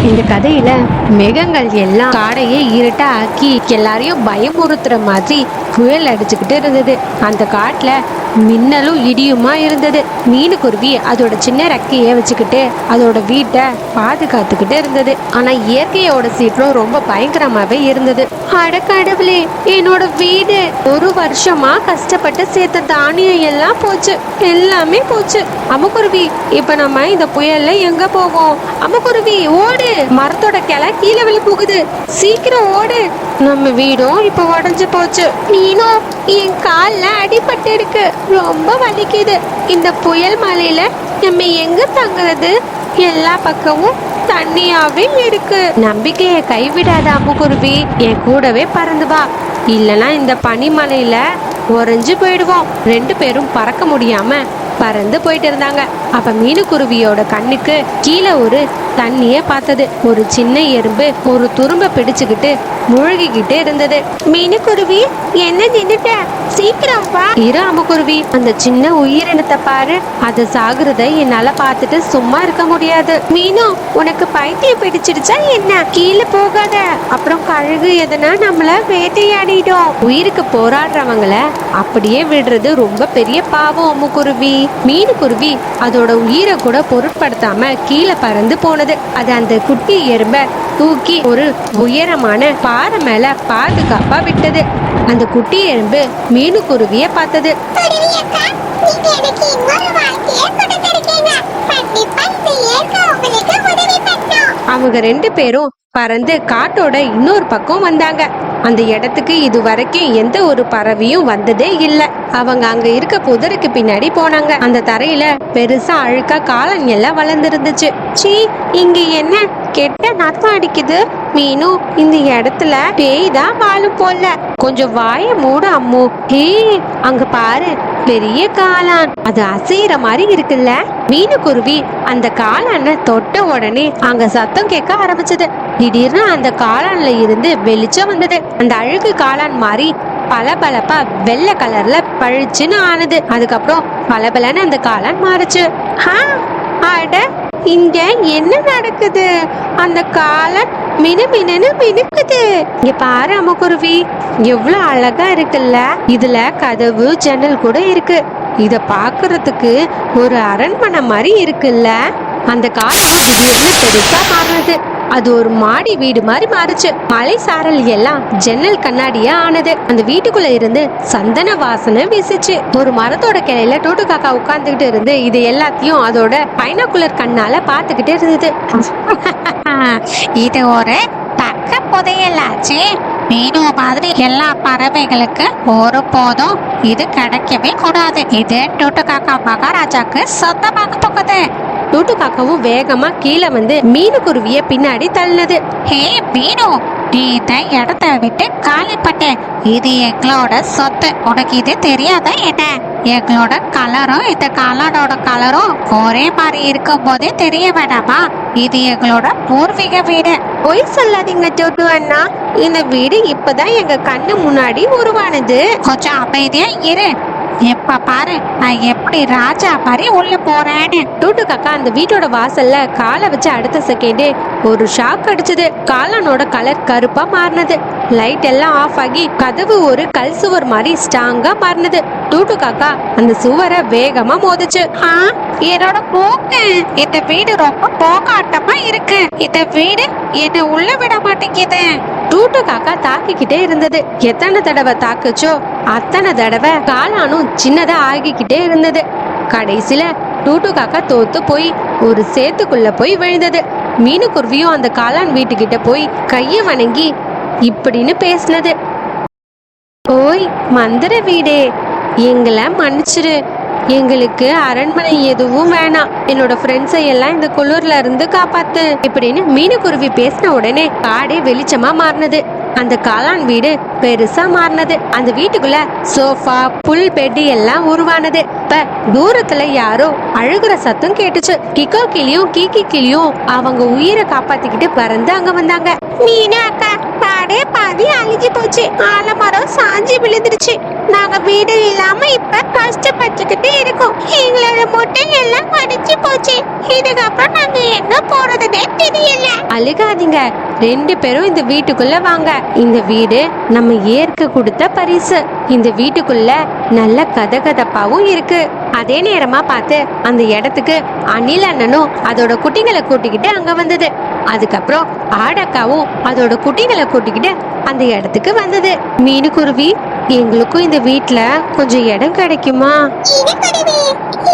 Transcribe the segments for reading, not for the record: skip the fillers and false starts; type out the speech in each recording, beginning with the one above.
இந்த கதையில மேகங்கள் எல்லாம் காடையே இருட்டா ஆக்கி எல்லாரையும் பயமுறுத்துற மாதிரி புயல் அடிச்சுக்கிட்டு இருந்தது. அந்த காட்டுல மின்னலும் இடியுமா இருந்தது. மீனுக்குருவி அதோட சின்ன ரெக்கைய வச்சுக்கிட்டு அதோட வீட்டை பாதுகாத்துக்கிட்டு இருந்தது. ஆனா இயற்கையோட சீற்றம் ரொம்ப பயங்கரமாவே இருந்தது. அடக்கடவுளே, என்னோட வீடு, ஒரு வருஷமா கஷ்டப்பட்டு சேர்த்த தானியம் எல்லாம் போச்சு, எல்லாமே போச்சு. அம்முக்குருவி, இப்ப நம்ம இந்த புயல்ல எங்க போவோம்? அம்முக்குருவி ஓடு, மரத்தோட கிளை கீழே விழ போகுது, சீக்கிரம் ஓடு. நம்ம வீடும் இப்ப உடஞ்சு போச்சு. மீனும், என் கால்ல அடிபட்டு இருக்கு, ரொம்ப வலிக்குது. இந்த புயல் மலையில நம்ம எங்க தங்குறது? எல்லா பக்கமும் தண்ணியாவே இருக்கு. நம்பிக்கைய கைவிடாத அம்முக்குருவி, என் கூடவே பறந்து வா, இல்லனா இந்த பனிமலையில உறைஞ்சு போயிடுவோம். 2 பேரும் பறக்க முடியாம பறந்து போயிட்டு இருந்தாங்க. அப்ப மீனுக்குருவியோட கண்ணுக்கு கீழே ஒரு தண்ணிய பார்த்தது. ஒரு சின்ன எறும்பு ஒரு துரும்ப பிடிச்சுக்கிட்டு முழுகிக்கிட்டு இருந்தது. மீனுக்குருவி, என்ன நின்னுட்ட? சீக்கிரம் வா. இரு அம்முக்குருவி, அந்த சின்ன உயிரினத்தை பாரு, அது சாகுறத என்னால பார்த்துட்டு சும்மா இருக்க முடியாது. மீனு, உனக்கு பைத்தியம் பிடிச்சிடுச்சா என்ன? கீழே போகாத, அப்புறம் கழுகு எதனா நம்மள வேட்டையாடிடும். உயிருக்கு போராடுறவங்கள அப்படியே விடுறது ரொம்ப பெரிய பாவம் அம்முக்குருவி. மீனுக்குருவி அதோட உயிரை கூட பொருட்படுத்தாம கீழே பறந்து போனது. அது அந்த குட்டி எறும்ப தூக்கி ஒரு உயரமான பாறை மேல பாதுகாப்பா விட்டது. அந்த குட்டி எறும்பு மீனுக்குருவிய பார்த்தது. அவங்க 2 பேரும் பறந்து காட்டோட இன்னொரு பக்கம் வந்தாங்க. அந்த இடத்துக்கு இது வரைக்கும் எந்த ஒரு பறவையும் வந்ததே இல்ல. அவங்க அங்க இருக்க புதருக்கு பின்னாடி போனாங்க. அந்த தரையில பெருசா அழுக்கா காளான் எல்லாம் வளர்ந்துருந்துச்சு. சீ, இங்க என்ன கெட்ட நாத்தம் அடிக்குது. மீனு, இந்த இடத்துல பேய் தான் வாழும் போல. கொஞ்சம் வாய மூடு அம்மு. ஹே, அங்க பாரு, பெரிய காளான், அது அசைற மாதிரி இருக்குல்ல. மீனுக்குருவி அந்த காளான தொட்ட உடனே அங்க சத்தம் கேட்க ஆரம்பிச்சது. திடீர்னு அந்த காளான்ல இருந்து வெளிச்சம் வந்தது. அந்த அழுகு காளான் மாதிரி பளபளப்பா வெள்ளை கலர்ல பழிச்சுன்னு ஆனது. அதுக்கப்புறம் பளபளன்னு அந்த காளான் மாறுச்சு. அட, இங்க என்ன நடக்குது? அந்த காளான் மினுமினு மினுக்குது. இங்க பாரு அம்முக்குருவி, எவ்வளவு அழகா இருக்குல்ல. இதுல கதவு ஜன்னல் கூட இருக்கு. இத பாக்குறதுக்கு ஒரு அரண்மனை மாதிரி இருக்குல்ல. அந்த காளான் திடீர்னு பெருசா மாறினது. அது ஒரு மாடி வீடு மாதிரி மாறுச்சு. மலை சாரல் எல்லாம் ஜன்னல் கண்ணாடியா ஆனது. அந்த வீட்டுக்குள்ள இருந்து சந்தன வாசனை வீசுச்சு. ஒரு மரத்தோட கிளையில டோட்டு காக்கா உட்கார்ந்துகிட்டு இருந்து இது எல்லாத்தையும் அதோட பைனாகுலர் கண்ணால பாத்துக்கிட்டு இருந்தது. இது ஒரு தக்க புதையலாச்சு. மீனு மாதிரி எல்லா பறவைகளுக்கு ஒரு போதும் இது கிடைக்கவே கூடாது. இது டோட்டு காக்கா மகாராஜாக்கு சொந்தமாக போகுது. டூட்டு காக்காவும் வேகமா கீழே வந்து மீனுக்குருவிய பின்னாடி தள்ளினது. ஹே மீனு, நீ இந்த இடத்த விட்டு காலிப்பட்ட. இது எங்களோட சொத்து, உனக்கு இது தெரியாதா என்ன? எங்களோட கலரும் இந்த காளானோட கலரும் ஒரே மாதிரி இருக்கும் போதே தெரிய வேண்டாமா? இது எங்களோட பூர்வீக வீடு. பொய் சொல்லாதீங்க டோட்டு அண்ணா, இந்த வீடு இப்பதான் எங்க கண்ணு முன்னாடி உருவானது. கொஞ்சம் அமைதியா இரு. எப்ப பாரு நான் எப்படி ராஜா மாதிரி உள்ள போறேன்னு. டூட்டு காக்கா அந்த வீட்டோட வாசல்ல காலை வச்சு அடுத்த செகண்டே ஒரு ஷாக் அடிச்சது. காளானோட கலர் கருப்பா மாறினது. லைட் எல்லாம் ஆஃப் ஆகி கதவு ஒரு கல் சுவர் மாதிரி ஸ்ட்ராங்கா மாறினது. டூட்டு காக்கா அந்த சுவரை வேகமா மோதிச்சு. என்னோட போக்கு, இந்த வீடு ரொம்ப போக்காட்டமா இருக்கு. இந்த வீடு என்ன உள்ள விட மாட்டேங்குது. டூட்டு காக்கா தாக்கிக்கிட்டே இருந்தது. எத்தனை தடவை தாக்குச்சோ அத்தனை தடவை காளானும் சின்னதா ஆகிக்கிட்டே இருந்தது. கடைசியில டூட்டு காக்கா தோத்து போய் ஒரு சேத்துக்குள்ள போய் விழுந்தது. மீனுக்குருவியும் அந்த காளான் வீட்டுக்கிட்ட போய் கைய வணங்கி இப்படின்னு பேசினது. ஓய் மந்திர வீடே, எங்களை மன்னிச்சிரு. எங்களுக்கு அரண்மனை எதுவும் வேணாம். என்னோட ஃப்ரெண்ட்ஸை எல்லாம் இந்த குளிர்ல இருந்து காப்பாத்து இப்படின்னு மீனுக்குருவி பேசின உடனே காடே வெளிச்சமா மாறினது. அந்த காளான் வீடு பெருசா மாறினது. அந்த வீட்டுக்குள்ள சோஃபா, புல் பெட் எல்லாம் உருவானது. இப்ப தூரத்துல யாரோ அழுகுற சத்தம் கேட்டுச்சு. கிக்கோ கிளியும் கீக்கி கிளியும் அவங்க உயிரை காப்பாத்திக்கிட்டு பறந்து அங்க வந்தாங்க. மீனா அக்கா, காடே பாதி அழிஞ்சு போச்சு, ஆலமரம் சாஞ்சி விழுந்துருச்சு. நாங்க வீடு இல்லாம இப்ப கஷ்டப்பட்டுக்கிட்டு இருக்கோம். எங்களோட முட்டை எல்லாம் அடிச்சு போச்சு. இதுக்கப்புறம் நாங்க எங்க போறதுன்னே தெரியல. அழுகாதீங்க, 2 பேரும் இந்த வீட்டுக்குள்ள வாங்க. இந்த வீடு நம்ம ஏற்க கொடுத்த பரிசு. இந்த வீட்டுக்குள்ள நல்ல கதகதப்பாவும் இருக்கு. அதே நேரமா பார்த்து அந்த இடத்துக்கு அணில் அண்ணனும் அதோட குட்டிகளை கூட்டிக்கிட்டு அங்க வந்தது. அதுக்கப்புறம் ஆடக்காவும் அதோட குட்டிகளை கூட்டிக்கிட்டு அந்த இடத்துக்கு வந்தது. மீனுக்குருவி, எங்களுக்கும் இந்த வீட்ல கொஞ்சம் இடம் கிடைக்குமா?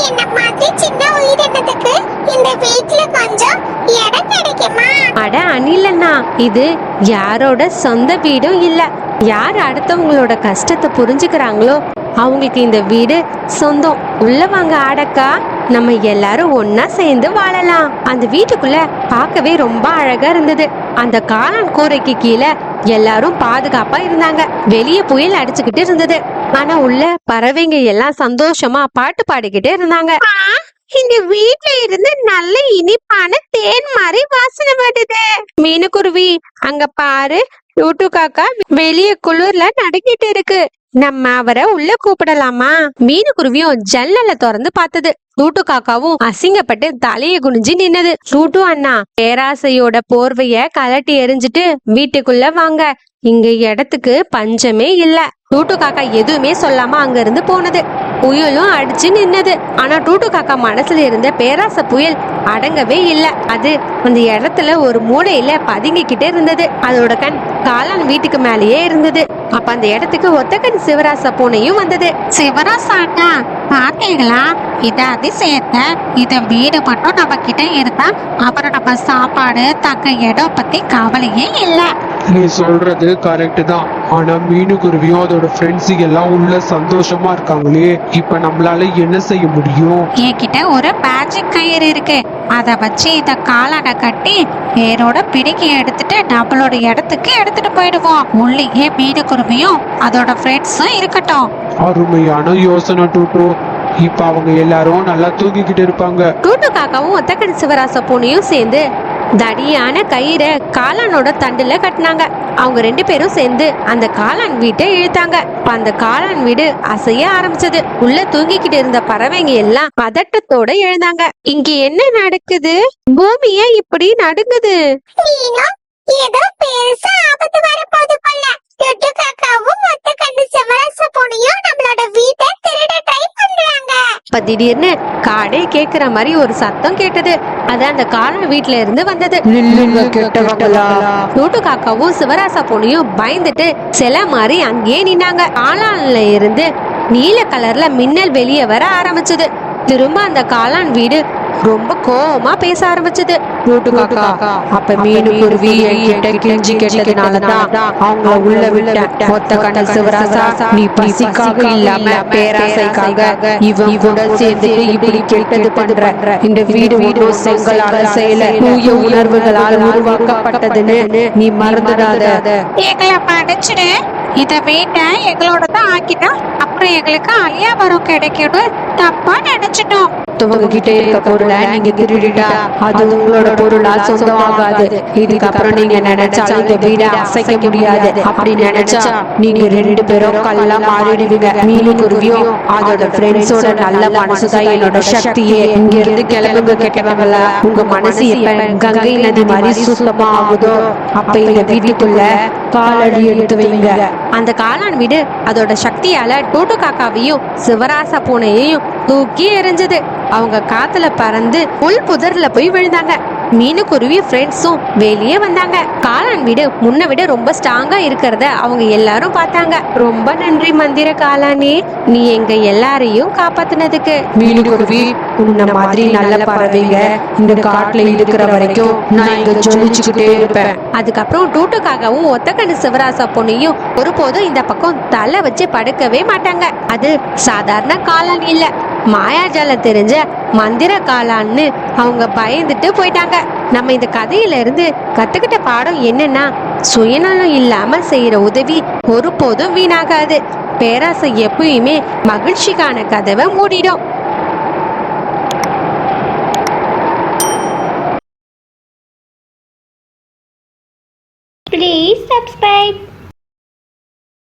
என்ன மாதிரி சின்ன உயிரினத்துக்கு இந்த வீட்ல கொஞ்சம் இடம் கிடைக்குமா? அட அணில் அண்ணா, இது யாரோட சொந்த வீடும் இல்ல. யார் அடுத்தவங்களோட கஷ்டத்தை புரிஞ்சுக்கிறாங்களோ அவங்களுக்கு இந்த வீடு சொந்தம். உள்ள வாங்க ஆடக்கா, நம்ம எல்லாரும் ஒன்னா சேர்ந்து வாழலாம். அந்த வீட்டுக்குள்ள பார்க்கவே ரொம்ப அழகா இருந்தது. அந்த காளான் கூரைக்கு கீழே எல்லாரும் பாதுகாப்பா இருந்தாங்க. வெளியே புயல் அடிச்சுக்கிட்டு இருந்தது. ஆனா உள்ள பறவைங்க எல்லாம் சந்தோஷமா பாட்டு பாடிக்கிட்டு இருந்தாங்க. இந்த வீட்ல இருந்து நல்ல இனிப்பான தேன் மாதிரி வாசனை வருது. மீனுக்குருவி, அங்க பாரு, டூட்டு காக்கா வெளியே குளிர்ல நடுங்கிட்டு இருக்கு. நம்ம அவரை உள்ள கூப்பிடலாமா? மீனுக்குருவியும் ஜன்னல திறந்து பார்த்தது. டூட்டு காக்காவும் அசிங்கப்பட்டு தலைய குனிஞ்சு நின்னது. டூட்டு அண்ணா, பேராசையோட போர்வைய கலட்டி எரிஞ்சிட்டு வீட்டுக்குள்ள வாங்க. இங்க இடத்துக்கு பஞ்சமே இல்ல. டூட்டு காக்கா எதுவுமே சொல்லாம அங்க இருந்து போனது. புயலும் அடிச்சு நின்னது. ஆனா டூட்டு காக்கா மனசுல இருந்த பேராசை புயல் அடங்கவே இல்ல. அது அந்த இடத்துல ஒரு மூலையில பதுங்கிக்கிட்டே இருந்தது. அதோட கண் காளான் வீட்டுக்கு மேலேயே இருந்தது. அப்ப அந்த இடத்துக்கு ஒத்தக்கண் சிவராச பூனையும் வந்தது. சிவராசா அண்ணா, பாத்தீங்களா? இது அதிசயத்தை. இந்த வீடு மட்டும் நம்ம கிட்ட இருந்தா அப்புறம் நம்ம சாப்பாடு தங்க இடம் பத்தி கவலையே இல்ல. நீ சொல்றது கரெக்ட் தான். ஆனா மீனுக்குருவியும் அதோட ஃப்ரெண்ட்ஸ் எல்லாம் உள்ள சந்தோஷமா இருக்காங்களே, இப்ப நம்மளால என்ன செய்ய முடியும்? என்கிட்ட ஒரு மேஜிக் கயிறு இருக்கு. அத வச்சு இந்த காளானை கட்டி வேரோட பிடுங்கி எடுத்துட்டு நம்மளோட இடத்துக்கு எடுத்துட்டு போயிடுவோம். உள்ளேயே மீனுக்குருவியும் அதோட ஃப்ரெண்ட்ஸும் இருக்கட்டும். அருமையான யோசனை டூட்டு. இப்ப அவங்க எல்லாரும் நல்லா தூங்கிக்கிட்டு இருப்பாங்க. டூட்டு காக்காவும் ஒத்தக்கண் சிவராச பூனையும் சேர்ந்து தடியான கயிறை காளானோட தண்டுல கட்டினாங்க. அவங்க 2 பேரும் சேர்ந்து அந்த காளான் வீட்டை இழுத்தாங்க. அந்த காளான் வீடு அசைய ஆரம்பிச்சது. உள்ள தூங்கிக்கிட்டு இருந்த பறவைங்க எல்லாம் பதட்டத்தோட எழுந்தாங்க. இங்க என்ன நடக்குது? பூமியே இப்படி நடுங்குது. ஏதோ பெருசா ஆபத்து வரப்போது போல. டொட்டு காக்காவும் மொத்த கண்ணு சிவராச பூனையும் நம்மளோட வீட்டை திருட ட்ரை பண்றாங்க. அப்ப திடீர்னு காடே கேக்குற மாதிரி ஒரு சத்தம் கேட்டது. அது அந்த காளான் வீட்ல இருந்து வந்தது. டூட்டு காக்காவும் சிவராச பூனையும் பயந்துட்டு சில மாதிரி அங்கேயே நின்னாங்க. காளான்ல இருந்து நீல கலர்ல மின்னல் வெளியே வர ஆரம்பிச்சது. திரும்ப அந்த காளான் வீடு ரொம்ப கோவமா பேச ஆரம்பிச்சது. டூட்டு காக்கா, அப்ப மீனுக்குருவி என்கிட்ட கெஞ்சி கேட்டதுனாலதான் அவங்கள உள்ள விட்டேன். ஒத்த கண்ணு சிவராசா, நீ பசிக்காக இல்லாம பேராசைக்காக இவன் கூட சேர்ந்து இப்படி கெட்டது பண்ற. இந்த வீடு ஒன்றும் செங்கலால செய்யல, தூய உணர்வுகளால் உருவாக்கப்பட்டதுன்னு நீ மறந்துடாத. எங்களை மன்னிச்சிடு. இத வீட்டை எங்களோட தான் ஆக்கிட்டா அப்புறம் எங்களுக்கு அழியாபரம் கிடைக்கும்னு தப்பா நினைச்சிட்டோம். மத்தவங்க கிட்ட இருக்க பொருளை நீங்க திருடிட்டா அது உங்களோட பொருளா சொந்தமாகாது. இதுக்கப்புறம் நீங்க நினைச்சாலும் இந்த வீடை அசைக்க முடியாது. அப்படி நினைச்சா நீங்க 2 பேரும் கல்லா மாறிடுவீங்க. மீனுக்குருவியும் அதோட ஃப்ரெண்ட்ஸோட நல்ல மனசுதான் என்னோட சக்தியே. இங்க இருந்து கிளம்புங்க கெட்டவங்கள. உங்க மனசு எப்ப கங்கை நதி மாதிரி சுத்தமா ஆகுதோ அப்ப இந்த வீட்டுக்குள்ள காலடி எடுத்து வைங்க. அந்த காளான் வீடு அதோட சக்தியால டூட்டு காக்காவையும் சிவராச பூனையையும் தூக்கி எறிஞ்சது. அவங்க காத்துல பறந்து புல் புதர்ல போய் விழுந்தாங்க. மீனுக்குருவி ஃப்ரெண்ட்ஸும் வெளியே வந்தாங்க. காளான் வீடு முன்ன விட ரொம்ப ஸ்ட்ராங்கா இருக்கிறத அவங்க எல்லாரும் பார்த்தாங்க. ரொம்ப நன்றி மந்திர காளானே, நீ எங்க எல்லாரையும் காப்பாத்தினதுக்கு. மீனுக்குருவி, உன்ன மாதிரி நல்ல பறவைங்க இந்த காட்டுல இருக்கிற வரைக்கும் நான் இங்க ஜொலிச்சுக்கிட்டே இருப்பேன். அதுக்கப்புறம் டூட்டு காக்காவும் ஒத்தக்கண்ணு சிவராச பொண்ணையும் ஒருபோதும் இந்த பக்கம் தலை வச்சு படுக்கவே மாட்டாங்க. அது சாதாரண காளான் இல்ல, மாயாஜாலம் தெரிஞ்ச மந்திர காளான்னு அவங்க பயந்துட்டு போயிட்டாங்க. நம்ம இந்த கதையில இருந்து கத்துக்கிட்ட பாடம் என்னன்னா, சுயநலம் இல்லாம செய்யற உதவி ஒருபோதும் வீணாகாது. பேராசை எப்பயுமே மகிழ்ச்சிக்கான கதவை மூடிடும். Please subscribe.